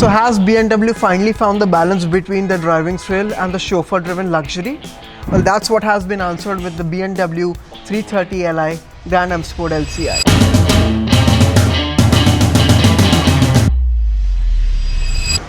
So has BMW finally found the balance between the driving thrill and the chauffeur-driven luxury? Well, that's what has been answered with the BMW 330Li Grand M Sport LCI.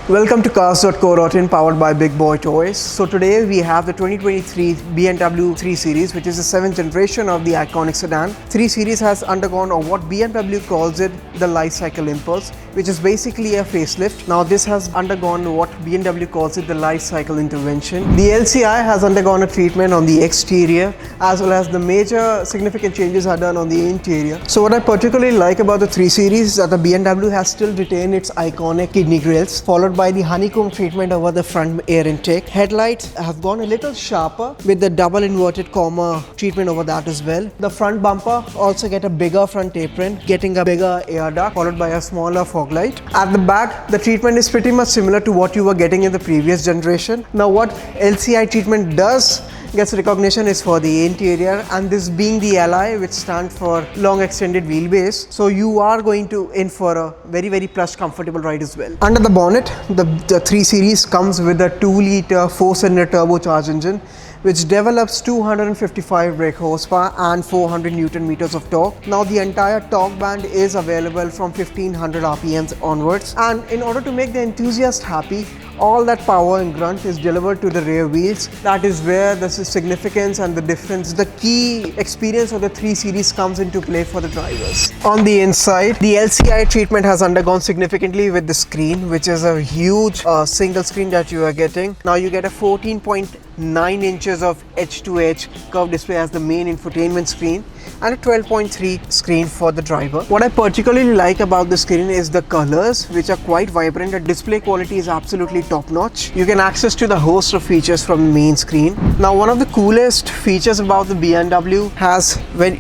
Welcome to Cars.co.in, powered by Big Boy Toyz. So today we have the 2023 BMW 3 Series, which is the 7th generation of the iconic sedan. 3 Series has undergone, or what BMW calls it, the life cycle impulse, which is basically a facelift. Now this has undergone what BMW calls it the life cycle intervention. The LCI has undergone a treatment on the exterior, as well as the major significant changes are done on the interior. So what I particularly like about the 3 Series is that the BMW has still retained its iconic kidney grills, followed by the honeycomb treatment over the front air intake. Headlights have gone a little sharper with the double inverted comma treatment over that as well. The front bumper also get a bigger front apron, getting a bigger air duct, followed by a smaller fog light. At the back, the treatment is pretty much similar to what you were getting in the previous generation. Now what LCI treatment gets recognition is for the interior, and this being the Li, which stands for long extended wheelbase, so you are going to in for a very plush comfortable ride as well. Under the bonnet, the 3 Series comes with a 2-liter 4-cylinder turbocharged engine, which develops 255 brake horsepower and 400 Newton meters of torque. Now the entire torque band is available from 1500 RPMs onwards, and in order to make the enthusiast happy, all that power and grunt is delivered to the rear wheels. That is where the significance and the difference, the key experience of the 3 Series comes into play for the drivers. On the inside, the LCI treatment has undergone significantly with the screen, which is a huge single screen that you are getting. Now you get a 14.9 inches of edge-to-edge curved display as the main infotainment screen, and a 12.3 screen for the driver. What I particularly like about the screen is the colors, which are quite vibrant. The display quality is absolutely top notch. You can access to the host of features from the main screen. Now one of the coolest features about the BMW has when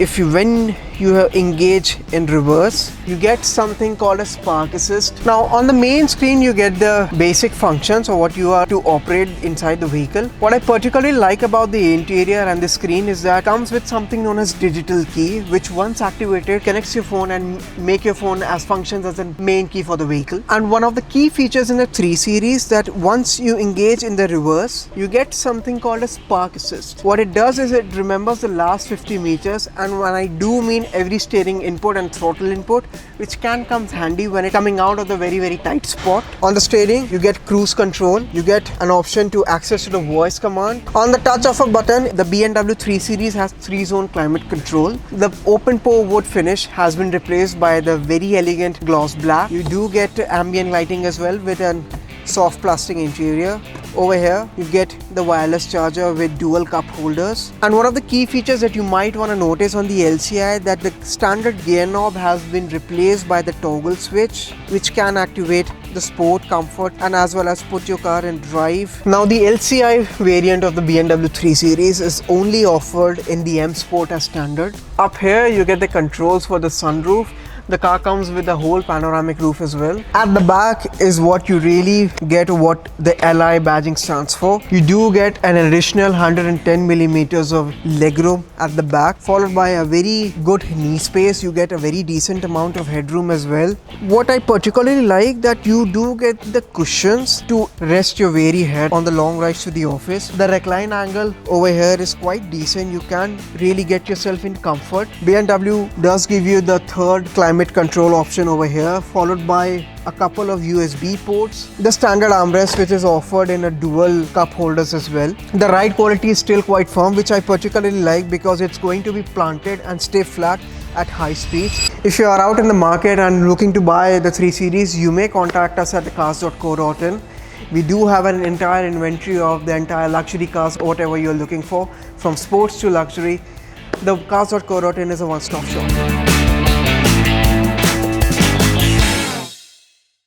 you engage in reverse, you get something called a spark assist. Now on the main screen you get the basic functions of what you are to operate inside the vehicle. What I particularly like about the interior and the screen is that it comes with something known as digital key, which once activated connects your phone and make your phone as functions as the main key for the vehicle. And one of the key features in the 3 Series that once you engage in the reverse, you get something called a spark assist. What it does is it remembers the last 50 meters, and when I do mean every steering input and throttle input, which can come handy when it's coming out of the very tight spot. On the steering, you get cruise control. You get an option to access to the voice command. On the touch of a button, the BMW 3 Series has 3-zone climate control. The open pore wood finish has been replaced by the very elegant gloss black. You do get ambient lighting as well with a soft plastic interior. Over here you get the wireless charger with dual cup holders, and one of the key features that you might want to notice on the LCI that the standard gear knob has been replaced by the toggle switch, which can activate the sport, comfort, and as well as put your car in drive. Now the LCI variant of the BMW 3 Series is only offered in the M Sport as standard. Up here you get the controls for the sunroof. The car comes with a whole panoramic roof as well. At the back is what you really get what the Li badging stands for. You do get an additional 110 millimeters of legroom at the back, followed by a very good knee space. You get a very decent amount of headroom as well. What I particularly like that you do get the cushions to rest your weary head on the long rides to the office. The recline angle over here is quite decent. You can really get yourself in comfort. BMW does give you the third climate control option over here, followed by a couple of USB ports, the standard armrest which is offered in a dual cup holders as well. The ride quality is still quite firm, which I particularly like because it's going to be planted and stay flat at high speeds. If you are out in the market and looking to buy the 3 Series, you may contact us at cars.co.in. We do have an entire inventory of the entire luxury cars, whatever you're looking for, from sports to luxury. The cars.co.in is a one-stop shop.